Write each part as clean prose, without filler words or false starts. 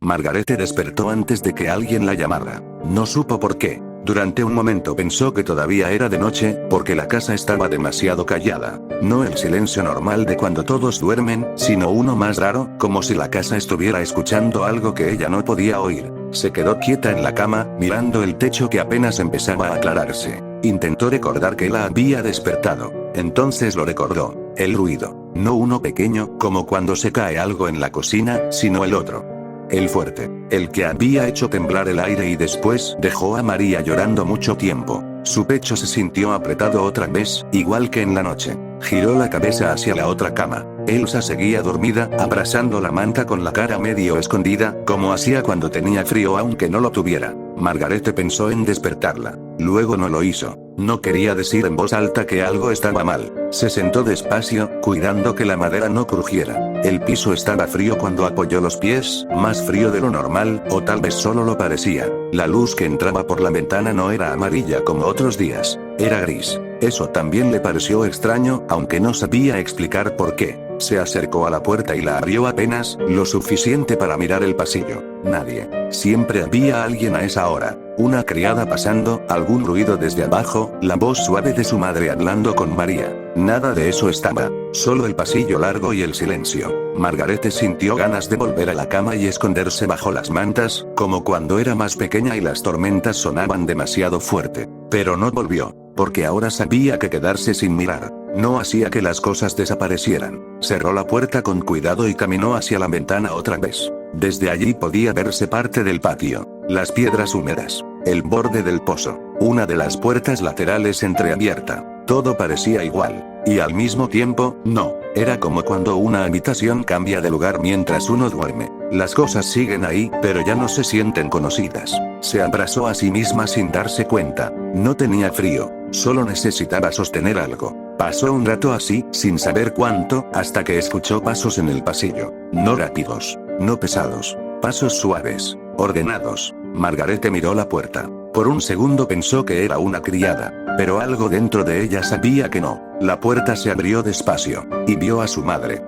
Margarete despertó antes de que alguien la llamara. No supo por qué. Durante un momento pensó que todavía era de noche, porque la casa estaba demasiado callada. No el silencio normal de cuando todos duermen, sino uno más raro, como si la casa estuviera escuchando algo que ella no podía oír. Se quedó quieta en la cama, mirando el techo que apenas empezaba a aclararse. Intentó recordar que la había despertado. Entonces lo recordó. El ruido. No uno pequeño, como cuando se cae algo en la cocina, sino el otro. El fuerte, el que había hecho temblar el aire y después dejó a María llorando mucho tiempo. Su pecho se sintió apretado otra vez, igual que en la noche. Giró la cabeza hacia la otra cama. Elsa seguía dormida, abrazando la manta con la cara medio escondida, como hacía cuando tenía frío aunque no lo tuviera. Margarete pensó en despertarla. Luego no lo hizo. No quería decir en voz alta que algo estaba mal. Se sentó despacio, cuidando que la madera no crujiera. El piso estaba frío cuando apoyó los pies, más frío de lo normal, o tal vez solo lo parecía. La luz que entraba por la ventana no era amarilla como otros días. Era gris. Eso también le pareció extraño, aunque no sabía explicar por qué. Se acercó a la puerta y la abrió apenas, lo suficiente para mirar el pasillo. Nadie. Siempre había alguien a esa hora. Una criada pasando, algún ruido desde abajo, la voz suave de su madre hablando con María. Nada de eso estaba. Solo el pasillo largo y el silencio. Margarete sintió ganas de volver a la cama y esconderse bajo las mantas, como cuando era más pequeña y las tormentas sonaban demasiado fuerte. Pero no volvió, porque ahora sabía que quedarse sin mirar no hacía que las cosas desaparecieran. Cerró la puerta con cuidado y caminó hacia la ventana otra vez. Desde allí podía verse parte del patio, las piedras húmedas, el borde del pozo, una de las puertas laterales entreabierta. Todo parecía igual. Y al mismo tiempo, no. Era como cuando una habitación cambia de lugar mientras uno duerme. Las cosas siguen ahí, pero ya no se sienten conocidas. Se abrazó a sí misma sin darse cuenta. No tenía frío, solo necesitaba sostener algo. Pasó un rato así, sin saber cuánto, hasta que escuchó pasos en el pasillo. No rápidos, no pesados. Pasos suaves, ordenados. Margarete miró la puerta. Por un segundo pensó que era una criada, pero algo dentro de ella sabía que no. La puerta se abrió despacio, y vio a su madre.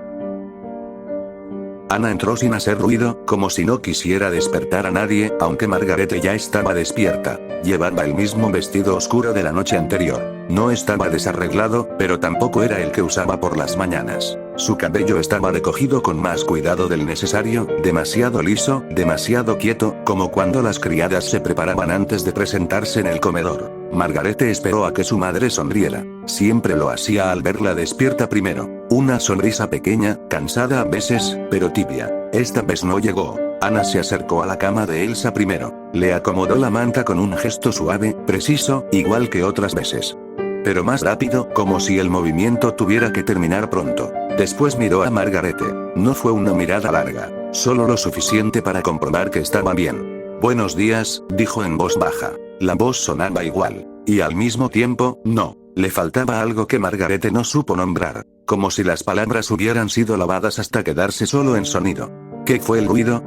Ana entró sin hacer ruido, como si no quisiera despertar a nadie, aunque Margarete ya estaba despierta. Llevaba el mismo vestido oscuro de la noche anterior. No estaba desarreglado, pero tampoco era el que usaba por las mañanas. Su cabello estaba recogido con más cuidado del necesario, demasiado liso, demasiado quieto, como cuando las criadas se preparaban antes de presentarse en el comedor. Margarete esperó a que su madre sonriera. Siempre lo hacía al verla despierta primero. Una sonrisa pequeña, cansada a veces, pero tibia. Esta vez no llegó. Ana se acercó a la cama de Elsa primero. Le acomodó la manta con un gesto suave, preciso, igual que otras veces. Pero más rápido, como si el movimiento tuviera que terminar pronto. Después miró a Margarete. No fue una mirada larga, solo lo suficiente para comprobar que estaba bien. Buenos días, dijo en voz baja. La voz sonaba igual. Y al mismo tiempo, no. Le faltaba algo que Margarete no supo nombrar. Como si las palabras hubieran sido lavadas hasta quedarse solo en sonido. ¿Qué fue el ruido?,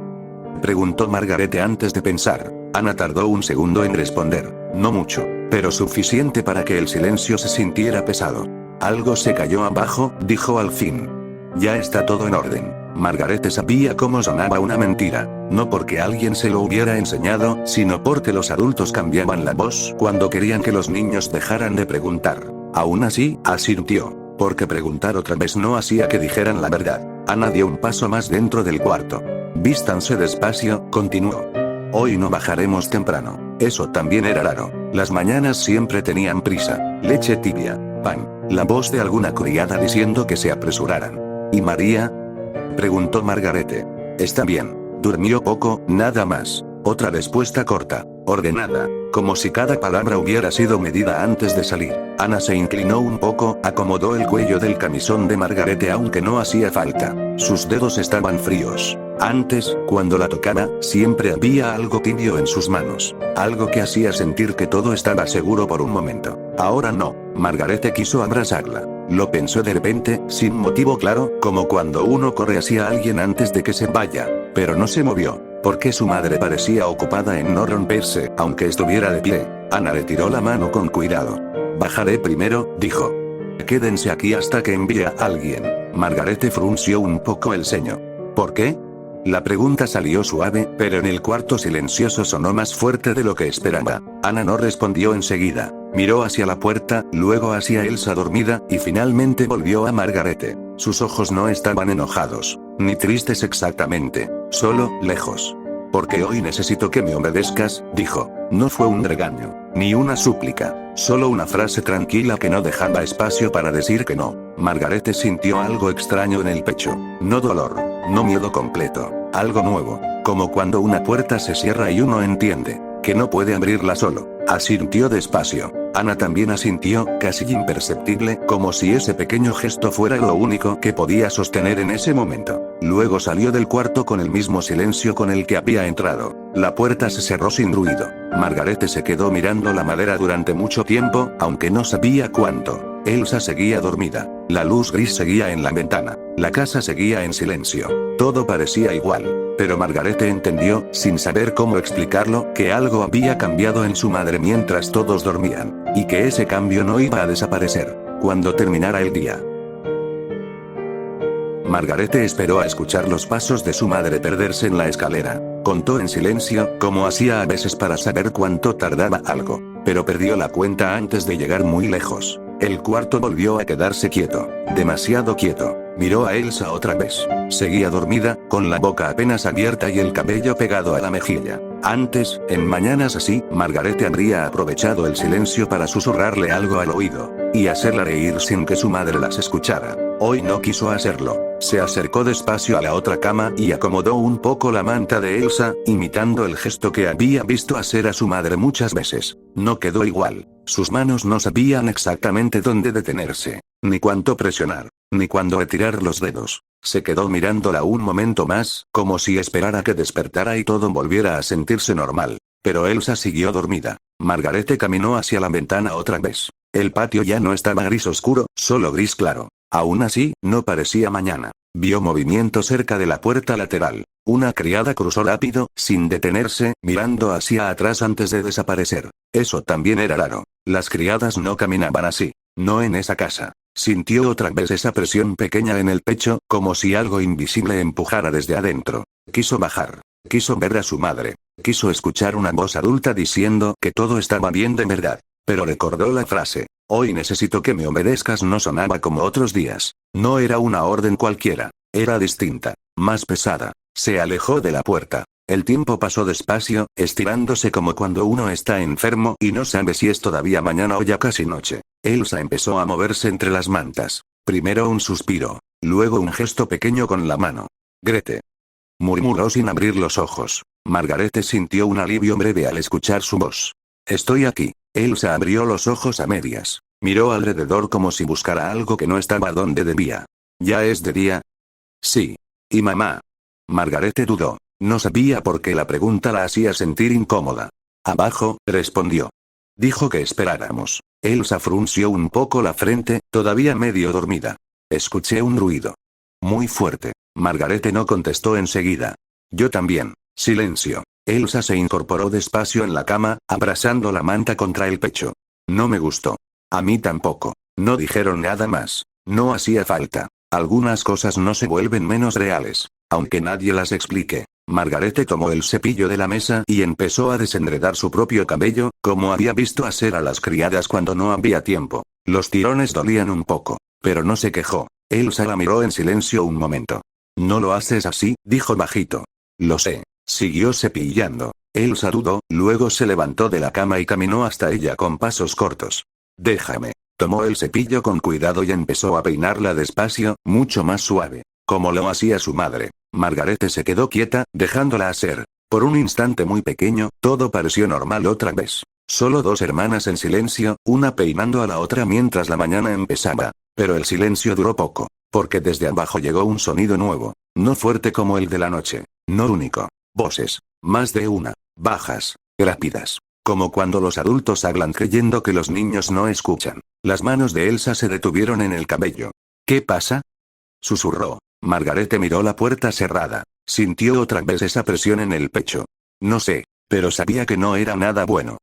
preguntó Margarete antes de pensar. Ana tardó un segundo en responder. No mucho, pero suficiente para que el silencio se sintiera pesado. Algo se cayó abajo, dijo al fin. Ya está todo en orden. Margarete sabía cómo sonaba una mentira. No porque alguien se lo hubiera enseñado, sino porque los adultos cambiaban la voz cuando querían que los niños dejaran de preguntar. Aún así, asintió. Porque preguntar otra vez no hacía que dijeran la verdad. Ana dio un paso más dentro del cuarto. Vístanse despacio, continuó. Hoy no bajaremos temprano. Eso también era raro. Las mañanas siempre tenían prisa. Leche tibia, pan, la voz de alguna criada diciendo que se apresuraran. ¿Y María?, preguntó Margarete. Está bien. Durmió poco, nada más. Otra respuesta corta, ordenada, como si cada palabra hubiera sido medida antes de salir. Ana se inclinó un poco, acomodó el cuello del camisón de Margarete aunque no hacía falta. Sus dedos estaban fríos. Antes, cuando la tocaba, siempre había algo tibio en sus manos. Algo que hacía sentir que todo estaba seguro por un momento. Ahora no. Margarete quiso abrazarla. Lo pensó de repente, sin motivo claro, como cuando uno corre hacia alguien antes de que se vaya. Pero no se movió, porque su madre parecía ocupada en no romperse, aunque estuviera de pie. Ana le tiró la mano con cuidado. Bajaré primero, dijo. Quédense aquí hasta que envíe a alguien. Margarete frunció un poco el ceño. ¿Por qué?, La pregunta salió suave, pero en el cuarto silencioso sonó más fuerte de lo que esperaba. Ana no respondió enseguida. Miró hacia la puerta, luego hacia Elsa dormida, y finalmente volvió a Margarete. Sus ojos no estaban enojados, ni tristes exactamente, solo lejos. Porque hoy necesito que me obedezcas, dijo. No fue un regaño, ni una súplica, solo una frase tranquila que no dejaba espacio para decir que no. Margarete sintió algo extraño en el pecho. No dolor, no miedo completo, algo nuevo, como cuando una puerta se cierra y uno entiende que no puede abrirla solo. Asintió despacio. Ana también asintió, casi imperceptible, como si ese pequeño gesto fuera lo único que podía sostener en ese momento. Luego salió del cuarto con el mismo silencio con el que había entrado. La puerta se cerró sin ruido. Margarete se quedó mirando la madera durante mucho tiempo, aunque no sabía cuánto. Elsa seguía dormida. La luz gris seguía en la ventana. La casa seguía en silencio. Todo parecía igual. Pero Margarete entendió, sin saber cómo explicarlo, que algo había cambiado en su madre mientras todos dormían, y que ese cambio no iba a desaparecer cuando terminara el día. Margarete esperó a escuchar los pasos de su madre perderse en la escalera. Contó en silencio, como hacía a veces para saber cuánto tardaba algo, pero perdió la cuenta antes de llegar muy lejos. El cuarto volvió a quedarse quieto, demasiado quieto. Miró a Elsa otra vez. Seguía dormida, con la boca apenas abierta y el cabello pegado a la mejilla. Antes, en mañanas así, Margarete habría aprovechado el silencio para susurrarle algo al oído, y hacerla reír sin que su madre las escuchara. Hoy no quiso hacerlo. Se acercó despacio a la otra cama y acomodó un poco la manta de Elsa, imitando el gesto que había visto hacer a su madre muchas veces. No quedó igual. Sus manos no sabían exactamente dónde detenerse, ni cuánto presionar, ni cuándo estirar los dedos. Se quedó mirándola un momento más, como si esperara que despertara y todo volviera a sentirse normal. Pero Elsa siguió dormida. Margarete caminó hacia la ventana otra vez. El patio ya no estaba gris oscuro, solo gris claro. Aún así, no parecía mañana. Vio movimiento cerca de la puerta lateral. Una criada cruzó rápido, sin detenerse, mirando hacia atrás antes de desaparecer. Eso también era raro. Las criadas no caminaban así. No en esa casa. Sintió otra vez esa presión pequeña en el pecho, como si algo invisible empujara desde adentro. Quiso bajar. Quiso ver a su madre. Quiso escuchar una voz adulta diciendo que todo estaba bien de verdad. Pero recordó la frase. Hoy necesito que me obedezcas no sonaba como otros días. No era una orden cualquiera. Era distinta. Más pesada. Se alejó de la puerta. El tiempo pasó despacio, estirándose como cuando uno está enfermo y no sabe si es todavía mañana o ya casi noche. Elsa empezó a moverse entre las mantas. Primero un suspiro. Luego un gesto pequeño con la mano. Grete. Murmuró sin abrir los ojos. Margarete sintió un alivio breve al escuchar su voz. Estoy aquí. Elsa abrió los ojos a medias. Miró alrededor como si buscara algo que no estaba donde debía. ¿Ya es de día? Sí. ¿Y mamá? Margarete dudó. No sabía por qué la pregunta la hacía sentir incómoda. Abajo, respondió. Dijo que esperáramos. Elsa frunció un poco la frente, todavía medio dormida. Escuché un ruido. Muy fuerte. Margarete no contestó enseguida. Yo también. Silencio. Elsa se incorporó despacio en la cama, abrazando la manta contra el pecho. No me gustó. A mí tampoco. No dijeron nada más. No hacía falta. Algunas cosas no se vuelven menos reales, aunque nadie las explique. Margarete tomó el cepillo de la mesa y empezó a desenredar su propio cabello, como había visto hacer a las criadas cuando no había tiempo. Los tirones dolían un poco, pero no se quejó. Elsa la miró en silencio un momento. No lo haces así, dijo bajito. Lo sé. Siguió cepillando. Elsa dudó, luego se levantó de la cama y caminó hasta ella con pasos cortos. Déjame. Tomó el cepillo con cuidado y empezó a peinarla despacio, mucho más suave, como lo hacía su madre. Margarete se quedó quieta, dejándola hacer. Por un instante muy pequeño, todo pareció normal otra vez. Solo dos hermanas en silencio, una peinando a la otra mientras la mañana empezaba. Pero el silencio duró poco, porque desde abajo llegó un sonido nuevo. No fuerte como el de la noche. No único. Voces. Más de una. Bajas. Rápidas. Como cuando los adultos hablan creyendo que los niños no escuchan. Las manos de Elsa se detuvieron en el cabello. ¿Qué pasa? Susurró. Margarete miró la puerta cerrada. Sintió otra vez esa presión en el pecho. No sé, pero sabía que no era nada bueno.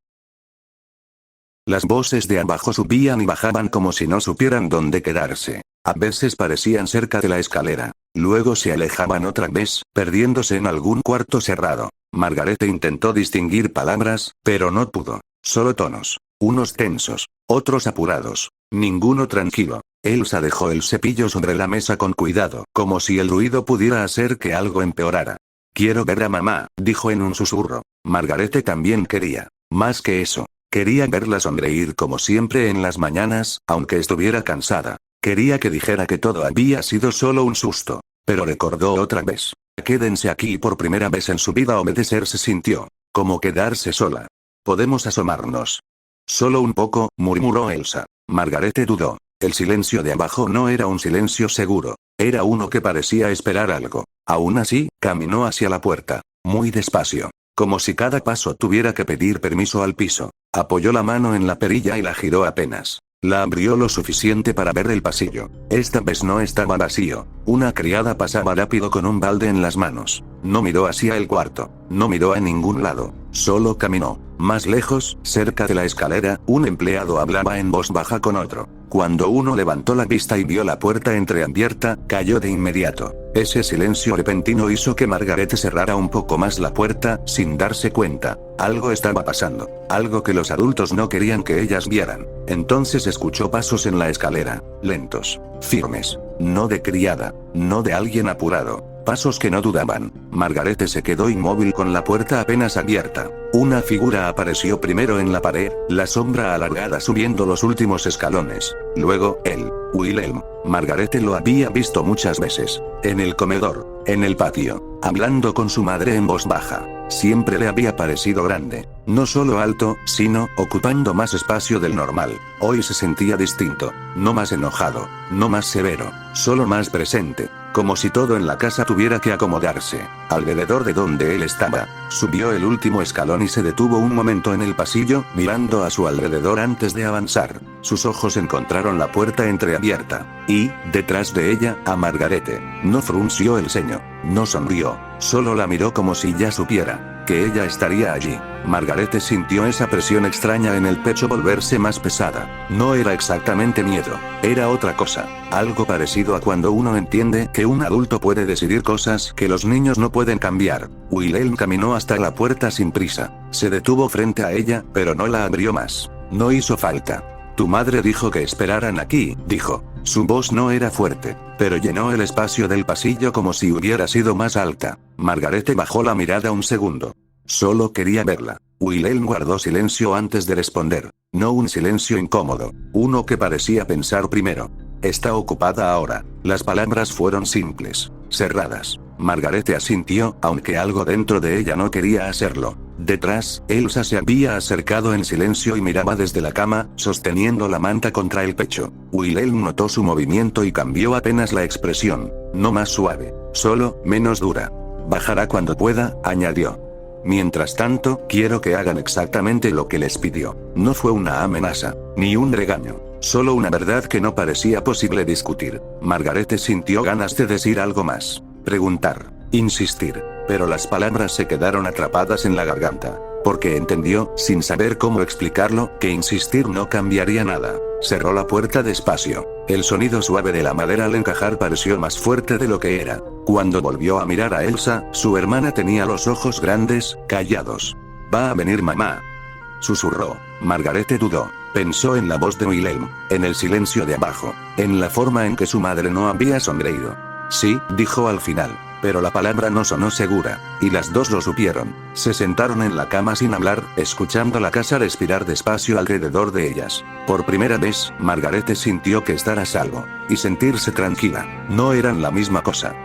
Las voces de abajo subían y bajaban como si no supieran dónde quedarse. A veces parecían cerca de la escalera. Luego se alejaban otra vez, perdiéndose en algún cuarto cerrado. Margarete intentó distinguir palabras, pero no pudo. Solo tonos. Unos tensos, otros apurados. Ninguno tranquilo. Elsa dejó el cepillo sobre la mesa con cuidado, como si el ruido pudiera hacer que algo empeorara. Quiero ver a mamá, dijo en un susurro. Margarete también quería. Más que eso. Quería verla sonreír como siempre en las mañanas, aunque estuviera cansada. Quería que dijera que todo había sido solo un susto. Pero recordó otra vez. Quédense aquí y por primera vez en su vida obedecer se sintió. Como quedarse sola. Podemos asomarnos. Solo un poco, murmuró Elsa. Margarete dudó. El silencio de abajo no era un silencio seguro. Era uno que parecía esperar algo. Aún así, caminó hacia la puerta. Muy despacio. Como si cada paso tuviera que pedir permiso al piso. Apoyó la mano en la perilla y la giró apenas. La abrió lo suficiente para ver el pasillo. Esta vez no estaba vacío. Una criada pasaba rápido con un balde en las manos. No miró hacia el cuarto. No miró a ningún lado. Solo caminó. Más lejos, cerca de la escalera, un empleado hablaba en voz baja con otro. Cuando uno levantó la vista y vio la puerta entreabierta, cayó de inmediato. Ese silencio repentino hizo que Margarete cerrara un poco más la puerta, sin darse cuenta. Algo estaba pasando. Algo que los adultos no querían que ellas vieran. Entonces escuchó pasos en la escalera. Lentos. Firmes. No de criada. No de alguien apurado. Pasos que no dudaban. Margarete se quedó inmóvil con la puerta apenas abierta. Una figura apareció primero en la pared, la sombra alargada subiendo los últimos escalones. Luego, él. Wilhelm. Margarete lo había visto muchas veces. En el comedor. En el patio. Hablando con su madre en voz baja. Siempre le había parecido grande. No solo alto, sino ocupando más espacio del normal. Hoy se sentía distinto. No más enojado. No más severo. Solo más presente. Como si todo en la casa tuviera que acomodarse. Alrededor de donde él estaba. Subió el último escalón y se detuvo un momento en el pasillo, mirando a su alrededor antes de avanzar. Sus ojos encontraron la puerta entreabierta. Y, detrás de ella, a Margarete. No frunció el ceño. No sonrió. Solo la miró como si ya supiera que ella estaría allí. Margarete sintió esa presión extraña en el pecho volverse más pesada. No era exactamente miedo. Era otra cosa. Algo parecido a cuando uno entiende que un adulto puede decidir cosas que los niños no pueden cambiar. Wilhelm caminó hasta la puerta sin prisa. Se detuvo frente a ella, pero no la abrió más. No hizo falta. Tu madre dijo que esperaran aquí, dijo. Su voz no era fuerte, pero llenó el espacio del pasillo como si hubiera sido más alta. Margarete bajó la mirada un segundo. Solo quería verla. Wilhelm guardó silencio antes de responder. No un silencio incómodo. Uno que parecía pensar primero. Está ocupada ahora. Las palabras fueron simples. Cerradas. Margarete asintió, aunque algo dentro de ella no quería hacerlo. Detrás, Elsa se había acercado en silencio y miraba desde la cama, sosteniendo la manta contra el pecho. Wilhelm notó su movimiento y cambió apenas la expresión. No más suave. Solo, menos dura. Bajará cuando pueda, añadió. Mientras tanto, quiero que hagan exactamente lo que les pidió. No fue una amenaza, ni un regaño. Solo una verdad que no parecía posible discutir. Margarete sintió ganas de decir algo más. Preguntar. Insistir. Pero las palabras se quedaron atrapadas en la garganta. Porque entendió, sin saber cómo explicarlo, que insistir no cambiaría nada. Cerró la puerta despacio. El sonido suave de la madera al encajar pareció más fuerte de lo que era. Cuando volvió a mirar a Elsa, su hermana tenía los ojos grandes, callados. «Va a venir mamá», susurró. Margarete dudó. Pensó en la voz de Wilhelm, en el silencio de abajo, en la forma en que su madre no había sonreído. Sí, dijo al final. Pero la palabra no sonó segura, y las dos lo supieron. Se sentaron en la cama sin hablar, escuchando la casa respirar despacio alrededor de ellas. Por primera vez, Margarete sintió que estar a salvo, y sentirse tranquila, no eran la misma cosa.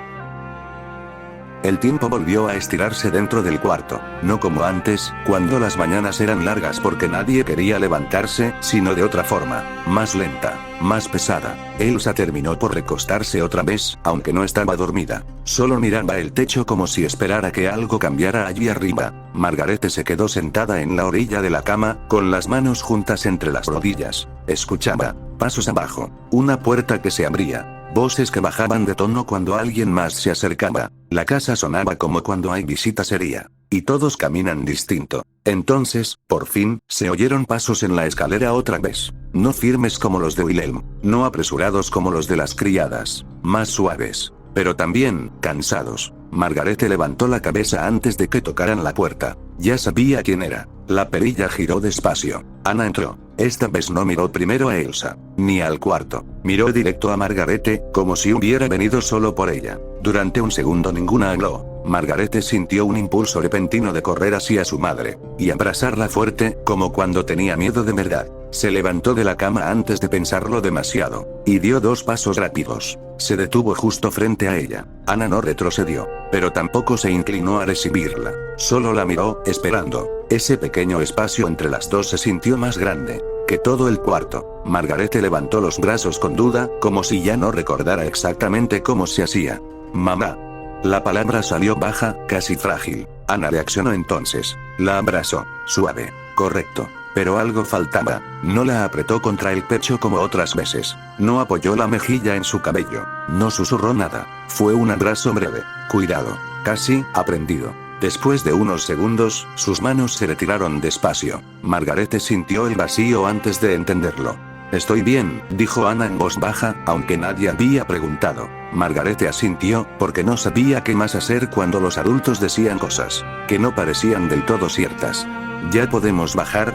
El tiempo volvió a estirarse dentro del cuarto, no como antes, cuando las mañanas eran largas porque nadie quería levantarse, sino de otra forma, más lenta, más pesada. Elsa terminó por recostarse otra vez, aunque no estaba dormida. Solo miraba el techo como si esperara que algo cambiara allí arriba. Margarete se quedó sentada en la orilla de la cama, con las manos juntas entre las rodillas. Escuchaba pasos abajo, una puerta que se abría. Voces que bajaban de tono cuando alguien más se acercaba. La casa sonaba como cuando hay visita seria. y todos caminan distinto. Entonces, por fin, se oyeron pasos en la escalera otra vez. No firmes como los de Wilhelm, no apresurados como los de las criadas, más suaves, pero también cansados. Margarete levantó la cabeza antes de que tocaran la puerta. Ya sabía quién era. La perilla giró despacio. Ana entró. Esta vez no miró primero a Elsa, ni al cuarto. Miró directo a Margarete, como si hubiera venido solo por ella. Durante un segundo ninguna habló. Margarete sintió un impulso repentino de correr hacia su madre, y abrazarla fuerte, como cuando tenía miedo de verdad. Se levantó de la cama antes de pensarlo demasiado, y dio 2 pasos rápidos. Se detuvo justo frente a ella. Ana no retrocedió, pero tampoco se inclinó a recibirla. Solo la miró, esperando. Ese pequeño espacio entre las dos se sintió más grande que todo el cuarto. Margarete levantó los brazos con duda, como si ya no recordara exactamente cómo se hacía. Mamá. La palabra salió baja, casi frágil. Ana reaccionó entonces. La abrazó. Suave. Correcto. Pero algo faltaba. No la apretó contra el pecho como otras veces. No apoyó la mejilla en su cabello. No susurró nada. Fue un abrazo breve. Cuidado. Casi aprendido. Después de unos segundos, sus manos se retiraron despacio. Margarete sintió el vacío antes de entenderlo. Estoy bien, dijo Ana en voz baja, aunque nadie había preguntado. Margarete asintió, porque no sabía qué más hacer cuando los adultos decían cosas que no parecían del todo ciertas. ¿Ya podemos bajar?,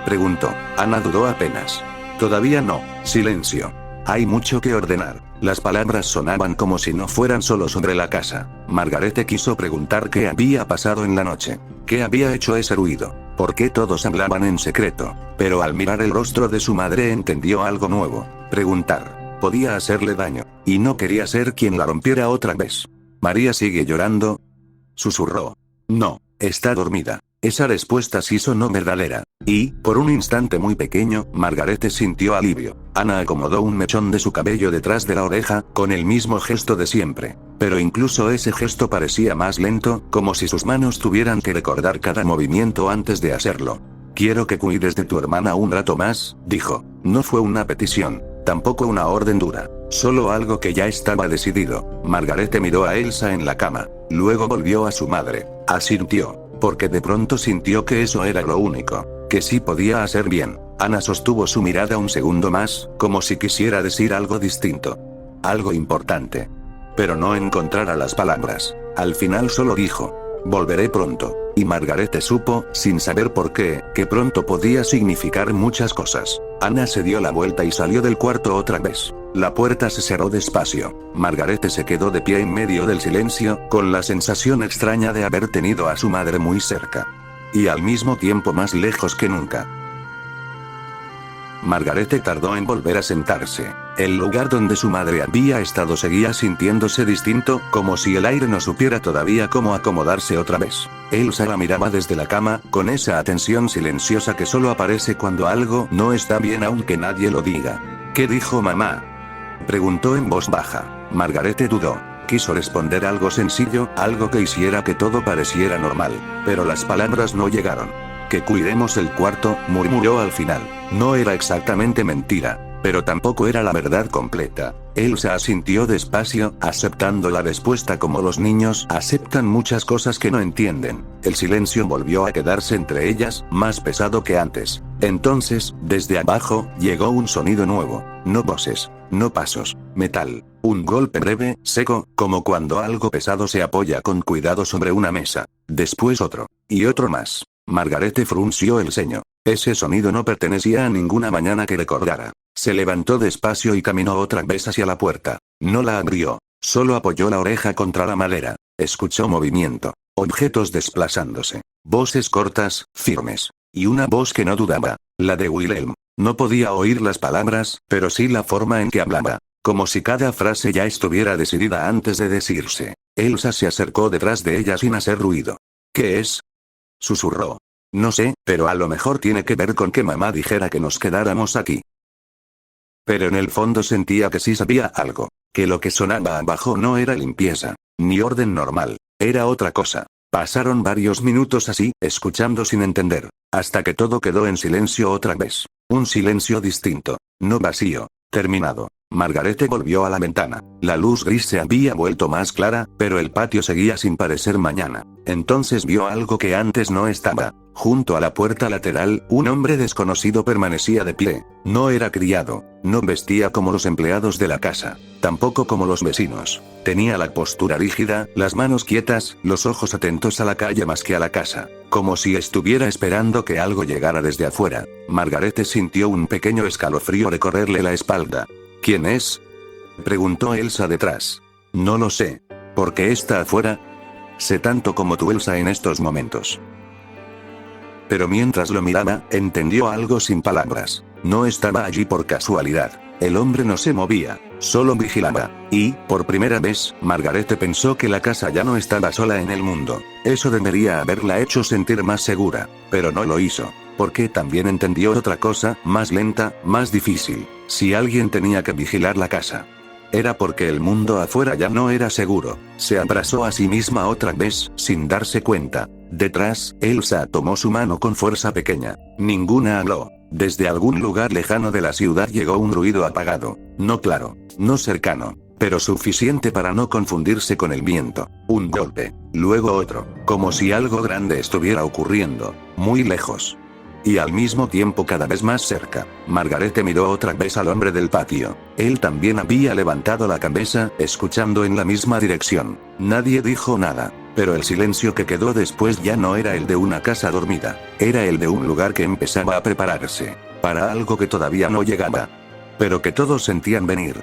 preguntó. Ana dudó apenas. Todavía no. Silencio. Hay mucho que ordenar. Las palabras sonaban como si no fueran solo sobre la casa. Margarete quiso preguntar qué había pasado en la noche. ¿Qué había hecho ese ruido? ¿Por qué todos hablaban en secreto? Pero al mirar el rostro de su madre entendió algo nuevo. Preguntar podía hacerle daño, y no quería ser quien la rompiera otra vez. ¿María sigue llorando?, susurró. No, está dormida. Esa respuesta sí sonó verdadera. Y, por un instante muy pequeño, Margarete sintió alivio. Ana acomodó un mechón de su cabello detrás de la oreja, con el mismo gesto de siempre. Pero incluso ese gesto parecía más lento, como si sus manos tuvieran que recordar cada movimiento antes de hacerlo. Quiero que cuides de tu hermana un rato más, dijo. No fue una petición, tampoco una orden dura, solo algo que ya estaba decidido. Margarete miró a Elsa en la cama, luego volvió a su madre. Asintió, porque de pronto sintió que eso era lo único que sí podía hacer bien. Ana sostuvo su mirada un segundo más, como si quisiera decir algo distinto, algo importante, pero no encontrara las palabras. Al final solo dijo: volveré pronto. Y Margarete supo, sin saber por qué, que pronto podía significar muchas cosas. Ana se dio la vuelta y salió del cuarto otra vez. La puerta se cerró despacio. Margarete se quedó de pie en medio del silencio, con la sensación extraña de haber tenido a su madre muy cerca. Y al mismo tiempo más lejos que nunca. Margarete tardó en volver a sentarse. El lugar donde su madre había estado seguía sintiéndose distinto, como si el aire no supiera todavía cómo acomodarse otra vez. Elsa la miraba desde la cama, con esa atención silenciosa que solo aparece cuando algo no está bien aunque nadie lo diga. ¿Qué dijo mamá?, preguntó en voz baja. Margarete dudó. Quiso responder algo sencillo, algo que hiciera que todo pareciera normal, pero las palabras no llegaron. Que cuidemos el cuarto, murmuró al final. No era exactamente mentira, pero tampoco era la verdad completa. Elsa asintió despacio, aceptando la respuesta como los niños aceptan muchas cosas que no entienden. El silencio volvió a quedarse entre ellas, más pesado que antes. Entonces, desde abajo, llegó un sonido nuevo. No voces, no pasos, metal. Un golpe breve, seco, como cuando algo pesado se apoya con cuidado sobre una mesa. Después otro, y otro más. Margarete frunció el ceño. Ese sonido no pertenecía a ninguna mañana que recordara. Se levantó despacio y caminó otra vez hacia la puerta. No la abrió. Solo apoyó la oreja contra la madera. Escuchó movimiento. Objetos desplazándose. Voces cortas, firmes. Y una voz que no dudaba. La de Wilhelm. No podía oír las palabras, pero sí la forma en que hablaba. Como si cada frase ya estuviera decidida antes de decirse. Elsa se acercó detrás de ella sin hacer ruido. ¿Qué es?, susurró. No sé, pero a lo mejor tiene que ver con que mamá dijera que nos quedáramos aquí. Pero en el fondo sentía que sí sabía algo. Que lo que sonaba abajo no era limpieza, ni orden normal. Era otra cosa. Pasaron varios minutos así, escuchando sin entender, hasta que todo quedó en silencio otra vez. Un silencio distinto. No vacío. Terminado. Margarete volvió a la ventana. La luz gris se había vuelto más clara, pero el patio seguía sin parecer mañana. Entonces vio algo que antes no estaba. Junto a la puerta lateral, un hombre desconocido permanecía de pie. No era criado, no vestía como los empleados de la casa, tampoco como los vecinos. Tenía la postura rígida, las manos quietas, los ojos atentos a la calle más que a la casa, como si estuviera esperando que algo llegara desde afuera. Margarete sintió un pequeño escalofrío recorrerle la espalda. ¿Quién es?, preguntó Elsa detrás. No lo sé. ¿Por qué está afuera? Sé tanto como tú, Elsa, en estos momentos. Pero mientras lo miraba, entendió algo sin palabras. No estaba allí por casualidad. El hombre no se movía, solo vigilaba. Y, por primera vez, Margarete pensó que la casa ya no estaba sola en el mundo. Eso debería haberla hecho sentir más segura. Pero no lo hizo. Porque también entendió otra cosa, más lenta, más difícil. Si alguien tenía que vigilar la casa, era porque el mundo afuera ya no era seguro. Se abrazó a sí misma otra vez, sin darse cuenta. Detrás, Elsa tomó su mano con fuerza pequeña. Ninguna habló. Desde algún lugar lejano de la ciudad llegó un ruido apagado. No claro, no cercano, pero suficiente para no confundirse con el viento. Un golpe, luego otro, como si algo grande estuviera ocurriendo, muy lejos. Y al mismo tiempo cada vez más cerca. Margarete miró otra vez al hombre del patio. Él también había levantado la cabeza, escuchando en la misma dirección. Nadie dijo nada, pero el silencio que quedó después ya no era el de una casa dormida. Era el de un lugar que empezaba a prepararse para algo que todavía no llegaba, pero que todos sentían venir.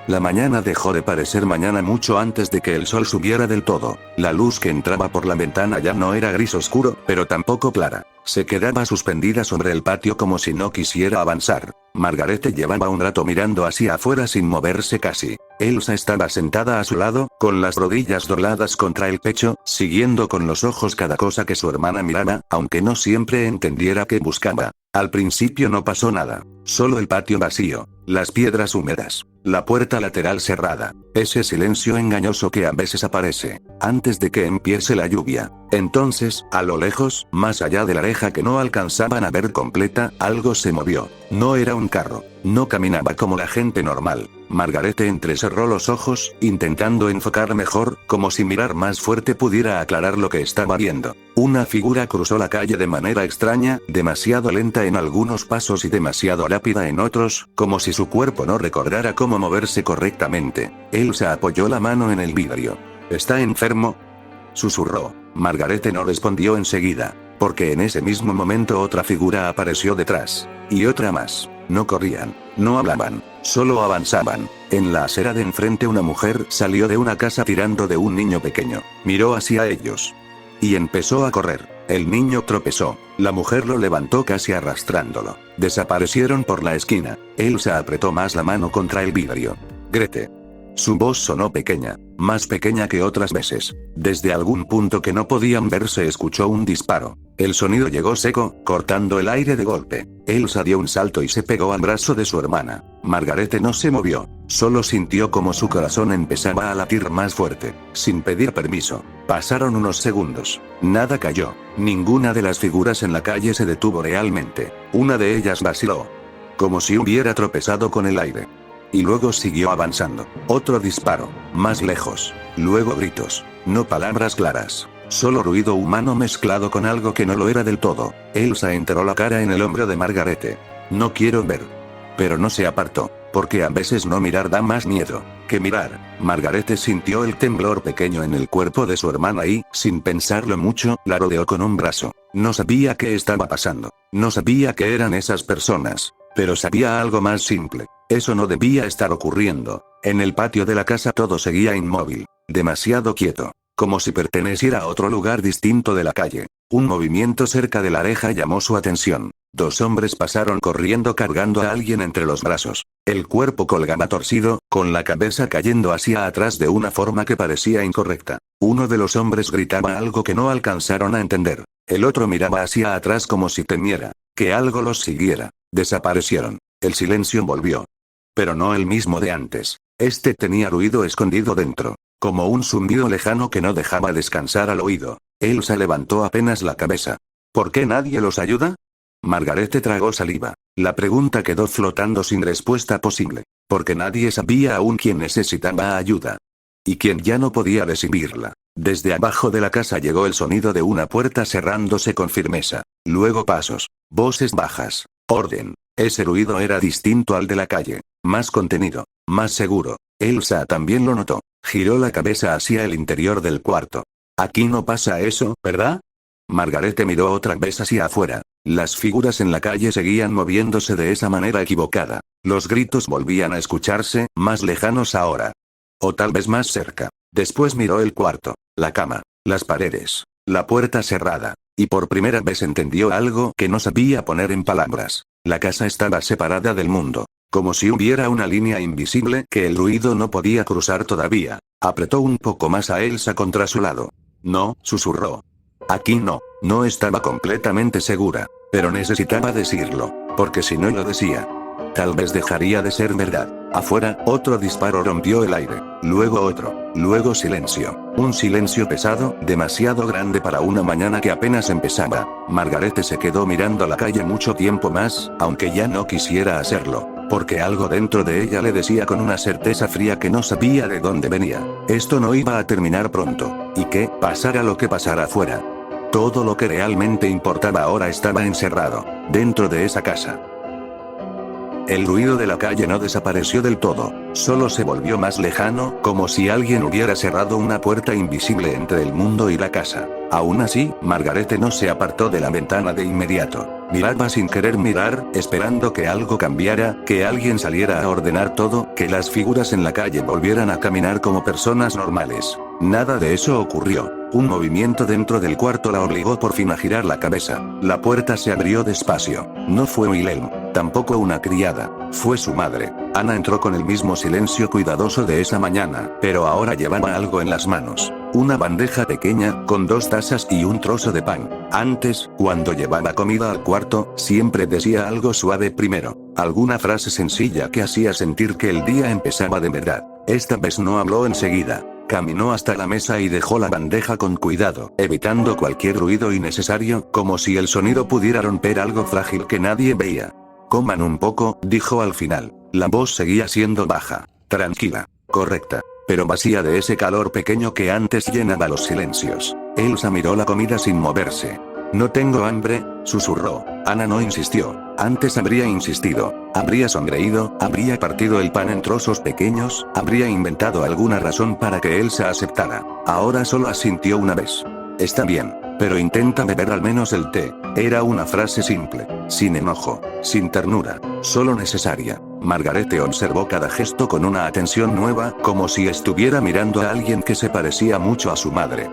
La mañana dejó de parecer mañana mucho antes de que el sol subiera del todo. La luz que entraba por la ventana ya no era gris oscuro, pero tampoco clara. Se quedaba suspendida sobre el patio como si no quisiera avanzar. Margarete llevaba un rato mirando hacia afuera sin moverse casi. Elsa estaba sentada a su lado, con las rodillas dobladas contra el pecho, siguiendo con los ojos cada cosa que su hermana miraba, aunque no siempre entendiera qué buscaba. Al principio no pasó nada. Solo el patio vacío, las piedras húmedas, la puerta lateral cerrada, ese silencio engañoso que a veces aparece antes de que empiece la lluvia. Entonces, a lo lejos, más allá de la reja que no alcanzaban a ver completa, algo se movió. No era un carro, no caminaba como la gente normal. Margarete entrecerró los ojos, intentando enfocar mejor, como si mirar más fuerte pudiera aclarar lo que estaba viendo. Una figura cruzó la calle de manera extraña, demasiado lenta en algunos pasos y demasiado rápida en otros, como si su cuerpo no recordara cómo moverse correctamente. Elsa apoyó la mano en el vidrio. ¿Está enfermo?, susurró. Margarete no respondió enseguida, porque en ese mismo momento otra figura apareció detrás. Y otra más. No corrían, no hablaban, solo avanzaban. En la acera de enfrente una mujer salió de una casa tirando de un niño pequeño. Miró hacia ellos y empezó a correr. El niño tropezó. La mujer lo levantó casi arrastrándolo. Desaparecieron por la esquina. Elsa apretó más la mano contra el vidrio. Grete. Su voz sonó pequeña, más pequeña que otras veces. Desde algún punto que no podían ver se escuchó un disparo. El sonido llegó seco, cortando el aire de golpe. Elsa dio un salto y se pegó al brazo de su hermana. Margarete no se movió, solo sintió como su corazón empezaba a latir más fuerte, sin pedir permiso. Pasaron unos segundos. Nada cayó. Ninguna de las figuras en la calle se detuvo realmente. Una de ellas vaciló, como si hubiera tropezado con el aire. Y luego siguió avanzando. Otro disparo, más lejos. Luego gritos. No palabras claras. Solo ruido humano mezclado con algo que no lo era del todo. Elsa enterró la cara en el hombro de Margarete. No quiero ver. Pero no se apartó, porque a veces no mirar da más miedo que mirar. Margarete sintió el temblor pequeño en el cuerpo de su hermana y, sin pensarlo mucho, la rodeó con un brazo. No sabía qué estaba pasando. No sabía qué eran esas personas. Pero sabía algo más simple. Eso no debía estar ocurriendo. En el patio de la casa todo seguía inmóvil, demasiado quieto, como si perteneciera a otro lugar distinto de la calle. Un movimiento cerca de la reja llamó su atención. Dos hombres pasaron corriendo cargando a alguien entre los brazos. El cuerpo colgaba torcido, con la cabeza cayendo hacia atrás de una forma que parecía incorrecta. Uno de los hombres gritaba algo que no alcanzaron a entender. El otro miraba hacia atrás como si temiera que algo los siguiera. Desaparecieron. El silencio volvió. Pero no el mismo de antes. Este tenía ruido escondido dentro, como un zumbido lejano que no dejaba descansar al oído. Elsa levantó apenas la cabeza. ¿Por qué nadie los ayuda? Margarete tragó saliva. La pregunta quedó flotando sin respuesta posible, porque nadie sabía aún quién necesitaba ayuda y quién ya no podía recibirla. Desde abajo de la casa llegó el sonido de una puerta cerrándose con firmeza. Luego pasos. Voces bajas. Orden. Ese ruido era distinto al de la calle. Más contenido. Más seguro. Elsa también lo notó. Giró la cabeza hacia el interior del cuarto. Aquí no pasa eso, ¿verdad? Margarete miró otra vez hacia afuera. Las figuras en la calle seguían moviéndose de esa manera equivocada. Los gritos volvían a escucharse, más lejanos ahora. O tal vez más cerca. Después miró el cuarto, la cama, las paredes, la puerta cerrada. Y por primera vez entendió algo que no sabía poner en palabras. La casa estaba separada del mundo. Como si hubiera una línea invisible que el ruido no podía cruzar todavía. Apretó un poco más a Elsa contra su lado. No, susurró. Aquí no. No estaba completamente segura. Pero necesitaba decirlo. Porque si no lo decía, tal vez dejaría de ser verdad. Afuera, otro disparo rompió el aire. Luego otro. Luego silencio. Un silencio pesado, demasiado grande para una mañana que apenas empezaba. Margarete se quedó mirando la calle mucho tiempo más, aunque ya no quisiera hacerlo. Porque algo dentro de ella le decía con una certeza fría que no sabía de dónde venía. Esto no iba a terminar pronto. Y que, pasara lo que pasara afuera. Todo lo que realmente importaba ahora estaba encerrado, dentro de esa casa. El ruido de la calle no desapareció del todo, solo se volvió más lejano, como si alguien hubiera cerrado una puerta invisible entre el mundo y la casa. Aún así, Margarete no se apartó de la ventana de inmediato. Miraba sin querer mirar, esperando que algo cambiara, que alguien saliera a ordenar todo, que las figuras en la calle volvieran a caminar como personas normales. Nada de eso ocurrió. Un movimiento dentro del cuarto la obligó por fin a girar la cabeza. La puerta se abrió despacio. No fue Wilhelm, tampoco una criada. Fue su madre. Ana entró con el mismo silencio cuidadoso de esa mañana, pero ahora llevaba algo en las manos. Una bandeja pequeña, con 2 tazas y un trozo de pan. Antes, cuando llevaba comida al cuarto, siempre decía algo suave primero. Alguna frase sencilla que hacía sentir que el día empezaba de verdad. Esta vez no habló enseguida. Caminó hasta la mesa y dejó la bandeja con cuidado, evitando cualquier ruido innecesario, como si el sonido pudiera romper algo frágil que nadie veía. Coman un poco, dijo al final. La voz seguía siendo baja, tranquila, correcta, pero vacía de ese calor pequeño que antes llenaba los silencios. Elsa miró la comida sin moverse. No tengo hambre, susurró. Ana no insistió. Antes habría insistido. Habría sonreído, habría partido el pan en trozos pequeños, habría inventado alguna razón para que Elsa aceptara. Ahora solo asintió una vez. Está bien, pero intenta beber al menos el té. Era una frase simple, sin enojo, sin ternura, solo necesaria. Margarete observó cada gesto con una atención nueva, como si estuviera mirando a alguien que se parecía mucho a su madre.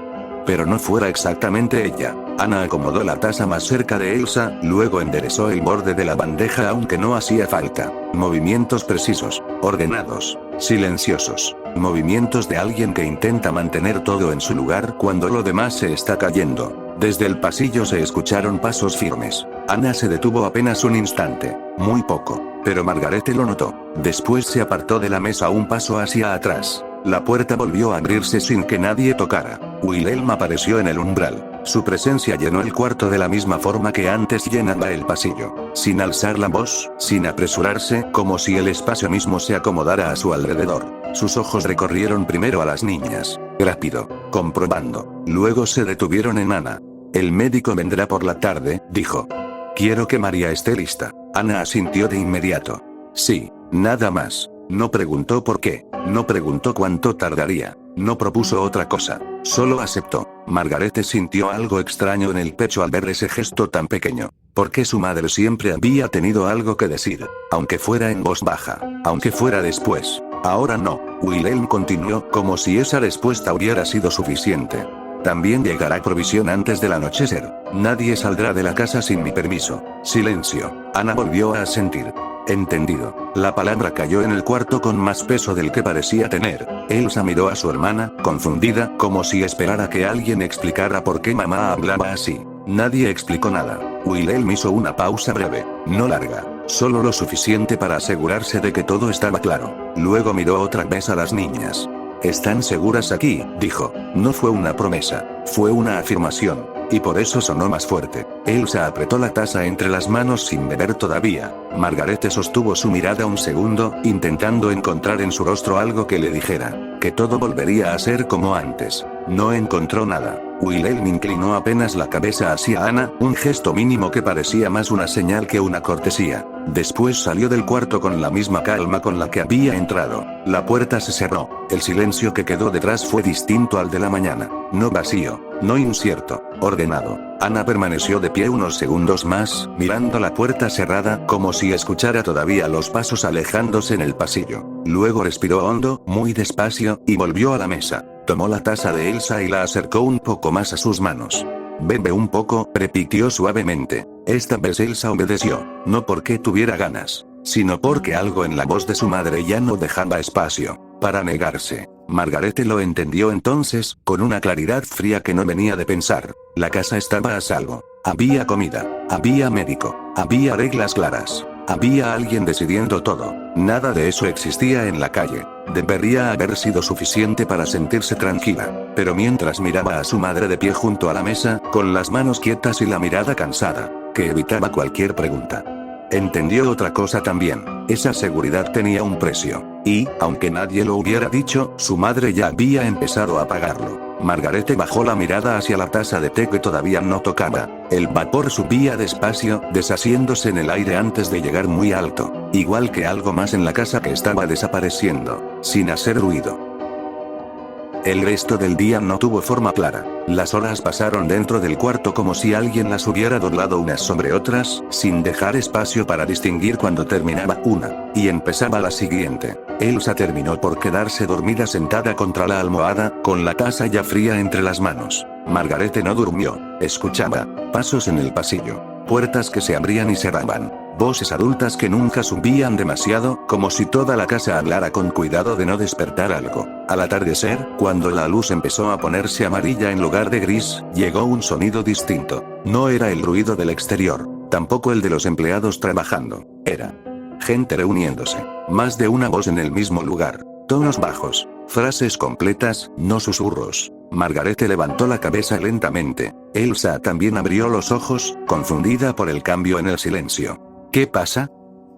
Pero no fuera exactamente ella. Ana acomodó la taza más cerca de Elsa, luego enderezó el borde de la bandeja aunque no hacía falta. Movimientos precisos, ordenados, silenciosos. Movimientos de alguien que intenta mantener todo en su lugar cuando lo demás se está cayendo. Desde el pasillo se escucharon pasos firmes. Ana se detuvo apenas un instante, muy poco, pero Margarete lo notó. Después se apartó de la mesa un paso hacia atrás. La puerta volvió a abrirse sin que nadie tocara. Wilhelm apareció en el umbral. Su presencia llenó el cuarto de la misma forma que antes llenaba el pasillo. Sin alzar la voz, sin apresurarse, como si el espacio mismo se acomodara a su alrededor. Sus ojos recorrieron primero a las niñas. Rápido, comprobando. Luego se detuvieron en Ana. El médico vendrá por la tarde, dijo. Quiero que María esté lista. Ana asintió de inmediato. Sí, nada más. No preguntó por qué, no preguntó cuánto tardaría, no propuso otra cosa, solo aceptó. Margarete sintió algo extraño en el pecho al ver ese gesto tan pequeño, porque su madre siempre había tenido algo que decir, aunque fuera en voz baja, aunque fuera después. Ahora no, Wilhelm continuó, como si esa respuesta hubiera sido suficiente. También llegará provisión antes del anochecer. Nadie saldrá de la casa sin mi permiso. Silencio. Ana volvió a asentir. Entendido. La palabra cayó en el cuarto con más peso del que parecía tener. Elsa miró a su hermana, confundida, como si esperara que alguien explicara por qué mamá hablaba así. Nadie explicó nada. Wilhelm hizo una pausa breve, no larga, solo lo suficiente para asegurarse de que todo estaba claro. Luego miró otra vez a las niñas. ¿Están seguras aquí?, dijo. No fue una promesa, fue una afirmación, y por eso sonó más fuerte. Elsa apretó la taza entre las manos sin beber todavía. Margarete sostuvo su mirada un segundo, intentando encontrar en su rostro algo que le dijera que todo volvería a ser como antes. No encontró nada. Wilhelm inclinó apenas la cabeza hacia Ana, un gesto mínimo que parecía más una señal que una cortesía. Después salió del cuarto con la misma calma con la que había entrado. La puerta se cerró. El silencio que quedó detrás fue distinto al de la mañana. No vacío, no incierto, ordenado. Ana permaneció de pie unos segundos más, mirando la puerta cerrada, como si escuchara todavía los pasos alejándose en el pasillo. Luego respiró hondo, muy despacio, y volvió a la mesa. Tomó la taza de Elsa y la acercó un poco más a sus manos. Bebe un poco, repitió suavemente. Esta vez Elsa obedeció, no porque tuviera ganas, sino porque algo en la voz de su madre ya no dejaba espacio para negarse. Margarete lo entendió entonces, con una claridad fría que no venía de pensar. La casa estaba a salvo. Había comida, había médico, había reglas claras, había alguien decidiendo todo. Nada de eso existía en la calle. Debería haber sido suficiente para sentirse tranquila. Pero mientras miraba a su madre de pie junto a la mesa, con las manos quietas y la mirada cansada, que evitaba cualquier pregunta, entendió otra cosa también. Esa seguridad tenía un precio. Y, aunque nadie lo hubiera dicho, su madre ya había empezado a pagarlo. Margarete bajó la mirada hacia la taza de té que todavía no tocaba. El vapor subía despacio, deshaciéndose en el aire antes de llegar muy alto. Igual que algo más en la casa que estaba desapareciendo, sin hacer ruido. El resto del día no tuvo forma clara. Las horas pasaron dentro del cuarto como si alguien las hubiera doblado unas sobre otras, sin dejar espacio para distinguir cuando terminaba una, y empezaba la siguiente. Elsa terminó por quedarse dormida sentada contra la almohada, con la taza ya fría entre las manos. Margarete no durmió. Escuchaba pasos en el pasillo, puertas que se abrían y cerraban, voces adultas que nunca subían demasiado, como si toda la casa hablara con cuidado de no despertar algo. Al atardecer, cuando la luz empezó a ponerse amarilla en lugar de gris, llegó un sonido distinto. No era el ruido del exterior, tampoco el de los empleados trabajando. Era gente reuniéndose. Más de una voz en el mismo lugar. Tonos bajos. Frases completas, no susurros. Margarete levantó la cabeza lentamente. Elsa también abrió los ojos, confundida por el cambio en el silencio. ¿Qué pasa?,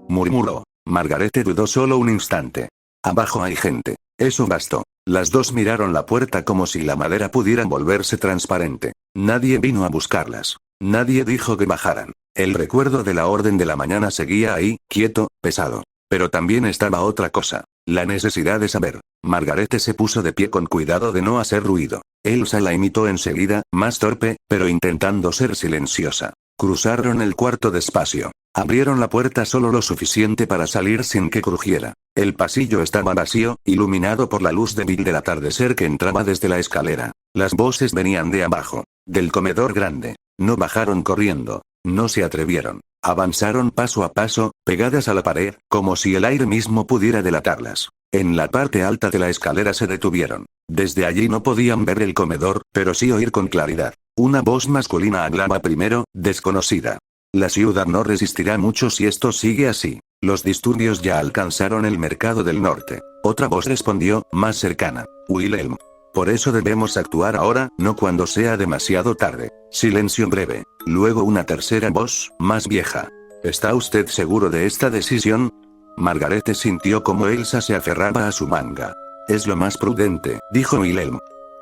murmuró. Margarete dudó solo un instante. Abajo hay gente. Eso bastó. Las dos miraron la puerta como si la madera pudiera volverse transparente. Nadie vino a buscarlas. Nadie dijo que bajaran. El recuerdo de la orden de la mañana seguía ahí, quieto, pesado. Pero también estaba otra cosa. La necesidad de saber. Margarete se puso de pie con cuidado de no hacer ruido. Elsa la imitó enseguida, más torpe, pero intentando ser silenciosa. Cruzaron el cuarto despacio. Abrieron la puerta solo lo suficiente para salir sin que crujiera. El pasillo estaba vacío, iluminado por la luz débil del atardecer que entraba desde la escalera. Las voces venían de abajo, del comedor grande. No bajaron corriendo. No se atrevieron. Avanzaron paso a paso, pegadas a la pared, como si el aire mismo pudiera delatarlas. En la parte alta de la escalera se detuvieron. Desde allí no podían ver el comedor, pero sí oír con claridad. Una voz masculina hablaba primero, desconocida. La ciudad no resistirá mucho si esto sigue así. Los disturbios ya alcanzaron el mercado del norte. Otra voz respondió, más cercana. Wilhelm. Por eso debemos actuar ahora, no cuando sea demasiado tarde. Silencio breve. Luego una tercera voz, más vieja. ¿Está usted seguro de esta decisión? Margarete sintió como Elsa se aferraba a su manga. Es lo más prudente, dijo Wilhelm.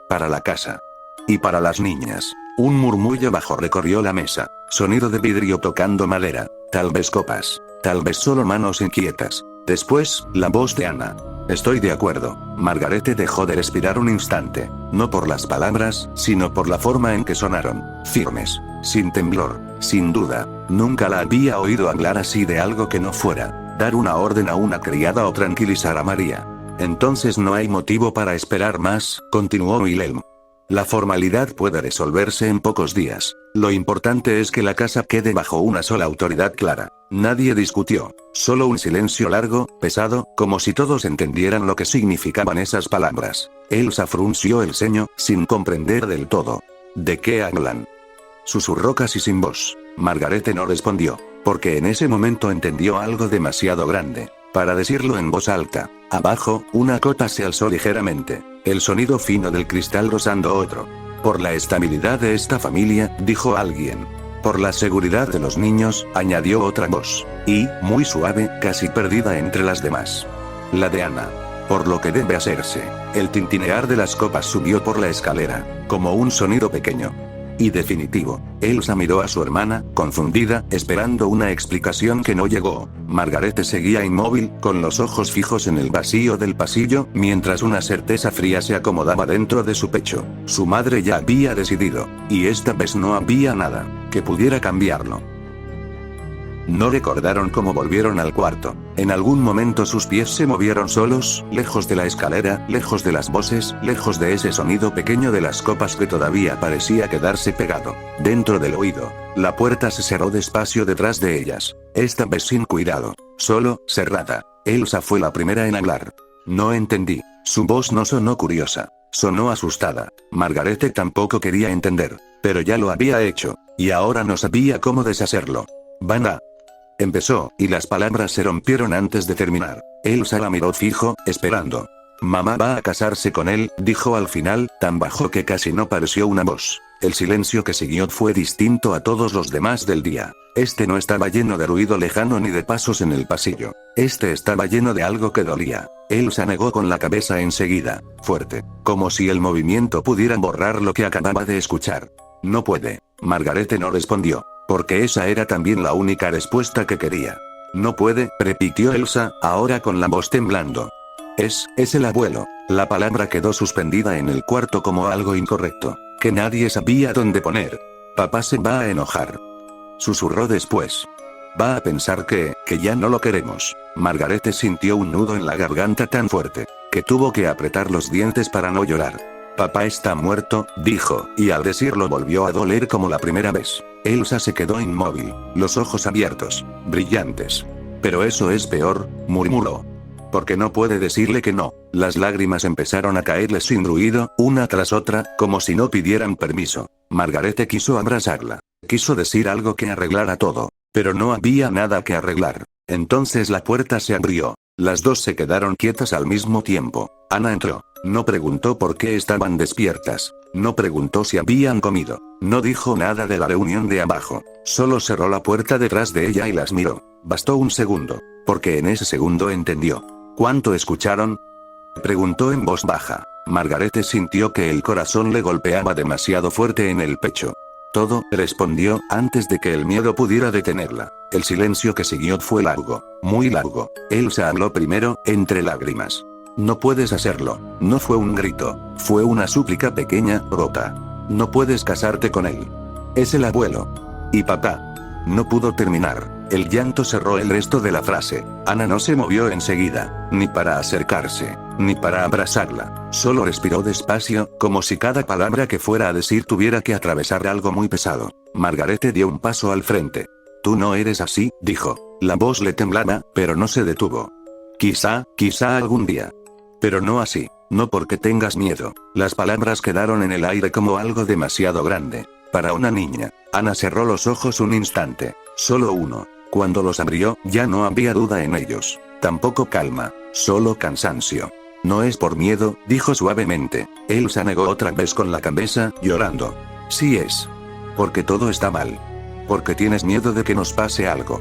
Para la casa. Y para las niñas. Un murmullo bajo recorrió la mesa. Sonido de vidrio tocando madera. Tal vez copas. Tal vez solo manos inquietas. Después, la voz de Ana. Estoy de acuerdo. Margarete dejó de respirar un instante. No por las palabras, sino por la forma en que sonaron. Firmes. Sin temblor. Sin duda. Nunca la había oído hablar así de algo que no fuera dar una orden a una criada o tranquilizar a María. Entonces no hay motivo para esperar más, continuó Wilhelm. La formalidad puede resolverse en pocos días. Lo importante es que la casa quede bajo una sola autoridad clara. Nadie discutió. Solo un silencio largo, pesado, como si todos entendieran lo que significaban esas palabras. Elsa frunció el ceño, sin comprender del todo. ¿De qué hablan?, susurró casi sin voz. Margarete no respondió, porque en ese momento entendió algo demasiado grande para decirlo en voz alta. Abajo, una copa se alzó ligeramente. El sonido fino del cristal rozando otro. Por la estabilidad de esta familia, dijo alguien. Por la seguridad de los niños, añadió otra voz. Y, muy suave, casi perdida entre las demás. La de Ana. por lo que debe hacerse. El tintinear de las copas subió por la escalera, como un sonido pequeño y definitivo. Elsa miró a su hermana, confundida, esperando una explicación que no llegó. Margarete seguía inmóvil, con los ojos fijos en el vacío del pasillo, mientras una certeza fría se acomodaba dentro de su pecho. Su madre ya había decidido, y esta vez no había nada que pudiera cambiarlo. No recordaron cómo volvieron al cuarto. En algún momento sus pies se movieron solos, lejos de la escalera, lejos de las voces, lejos de ese sonido pequeño de las copas que todavía parecía quedarse pegado dentro del oído. La puerta se cerró despacio detrás de ellas. Esta vez sin cuidado, solo, cerrada. Elsa fue la primera en hablar. No entendí. Su voz no sonó curiosa. Sonó asustada. Margarete tampoco quería entender. Pero ya lo había hecho. Y ahora no sabía cómo deshacerlo. Van a... Empezó, y las palabras se rompieron antes de terminar. Elsa la miró fijo, esperando. Mamá va a casarse con él, dijo al final, tan bajo que casi no pareció una voz. El silencio que siguió fue distinto a todos los demás del día. Este no estaba lleno de ruido lejano ni de pasos en el pasillo. Este estaba lleno de algo que dolía. Elsa negó con la cabeza enseguida, fuerte, como si el movimiento pudiera borrar lo que acababa de escuchar. No puede. Margarete no respondió, porque esa era también la única respuesta que quería. No puede, repitió Elsa, ahora con la voz temblando. Es el abuelo. La palabra quedó suspendida en el cuarto como algo incorrecto, que nadie sabía dónde poner. Papá se va a enojar. Susurró después. Va a pensar que ya no lo queremos. Margarete sintió un nudo en la garganta tan fuerte, que tuvo que apretar los dientes para no llorar. Papá está muerto, dijo, y al decirlo volvió a doler como la primera vez. Elsa se quedó inmóvil, los ojos abiertos, brillantes. Pero eso es peor, murmuró. Porque no puede decirle que no. Las lágrimas empezaron a caerle sin ruido, una tras otra, como si no pidieran permiso. Margarete quiso abrazarla. Quiso decir algo que arreglara todo. Pero no había nada que arreglar. Entonces la puerta se abrió. Las dos se quedaron quietas al mismo tiempo. Ana entró. No preguntó por qué estaban despiertas. No preguntó si habían comido. No dijo nada de la reunión de abajo. Solo cerró la puerta detrás de ella y las miró. Bastó un segundo, porque en ese segundo entendió. ¿Cuánto escucharon?, preguntó en voz baja. Margarete sintió que el corazón le golpeaba demasiado fuerte en el pecho. Todo, respondió, antes de que el miedo pudiera detenerla. El silencio que siguió fue largo, muy largo. Elsa habló primero, entre lágrimas. No puedes hacerlo. No fue un grito, fue una súplica pequeña, rota. No puedes casarte con él. Es el abuelo. Y papá. No pudo terminar. El llanto cerró el resto de la frase. Ana no se movió enseguida, ni para acercarse, ni para abrazarla. Solo respiró despacio, como si cada palabra que fuera a decir tuviera que atravesar algo muy pesado. Margarete dio un paso al frente. Tú no eres así, dijo. La voz le temblaba, pero no se detuvo. Quizá algún día. Pero no así. No porque tengas miedo. Las palabras quedaron en el aire como algo demasiado grande para una niña. Ana cerró los ojos un instante. Solo uno. Cuando los abrió, ya no había duda en ellos. Tampoco calma. Solo cansancio. No es por miedo, dijo suavemente. Elsa negó otra vez con la cabeza, llorando. Sí es. Porque todo está mal. Porque tienes miedo de que nos pase algo.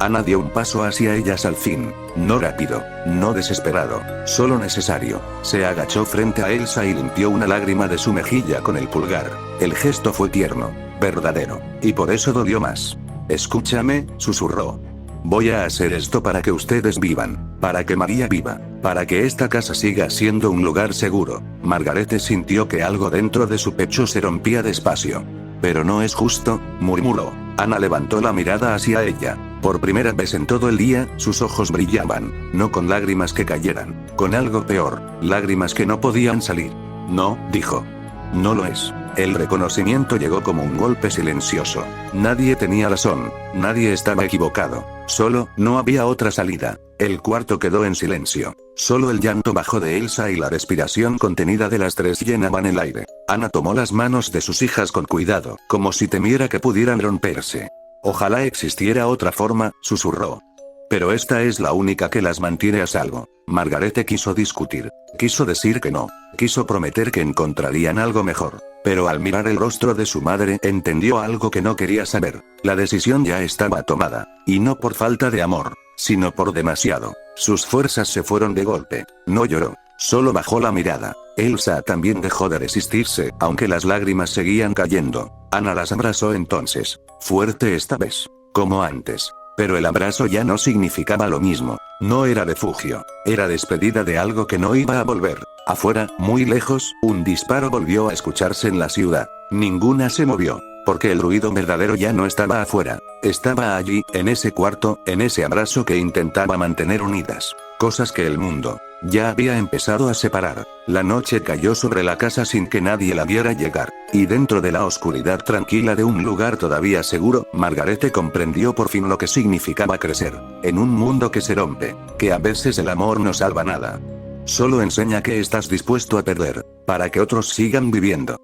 Ana dio un paso hacia ellas al fin. No rápido, no desesperado, solo necesario. Se agachó frente a Elsa y limpió una lágrima de su mejilla con el pulgar. El gesto fue tierno, verdadero, y por eso dolió más. Escúchame, susurró. Voy a hacer esto para que ustedes vivan, para que María viva, para que esta casa siga siendo un lugar seguro. Margarete sintió que algo dentro de su pecho se rompía despacio. Pero no es justo, murmuró. Ana levantó la mirada hacia ella. Por primera vez en todo el día, sus ojos brillaban, no con lágrimas que cayeran, con algo peor, lágrimas que no podían salir. No, dijo. No lo es. El reconocimiento llegó como un golpe silencioso. Nadie tenía razón, nadie estaba equivocado. Solo, no había otra salida. El cuarto quedó en silencio. Solo el llanto bajo de Elsa y la respiración contenida de las tres llenaban el aire. Ana tomó las manos de sus hijas con cuidado, como si temiera que pudieran romperse. Ojalá existiera otra forma, susurró. Pero esta es la única que las mantiene a salvo. Margarete quiso discutir. Quiso decir que no. Quiso prometer que encontrarían algo mejor. Pero al mirar el rostro de su madre entendió algo que no quería saber. La decisión ya estaba tomada. Y no por falta de amor, sino por demasiado. Sus fuerzas se fueron de golpe. No lloró. Solo bajó la mirada. Elsa también dejó de resistirse, aunque las lágrimas seguían cayendo. Anna las abrazó entonces. Fuerte esta vez. Como antes. Pero el abrazo ya no significaba lo mismo. No era refugio. Era despedida de algo que no iba a volver. Afuera, muy lejos, un disparo volvió a escucharse en la ciudad. Ninguna se movió. Porque el ruido verdadero ya no estaba afuera. Estaba allí, en ese cuarto, en ese abrazo que intentaba mantener unidas. Cosas que el mundo ya había empezado a separar. La noche cayó sobre la casa sin que nadie la viera llegar. Y dentro de la oscuridad tranquila de un lugar todavía seguro, Margarete comprendió por fin lo que significaba crecer. En un mundo que se rompe. Que a veces el amor no salva nada. Solo enseña que estás dispuesto a perder, para que otros sigan viviendo.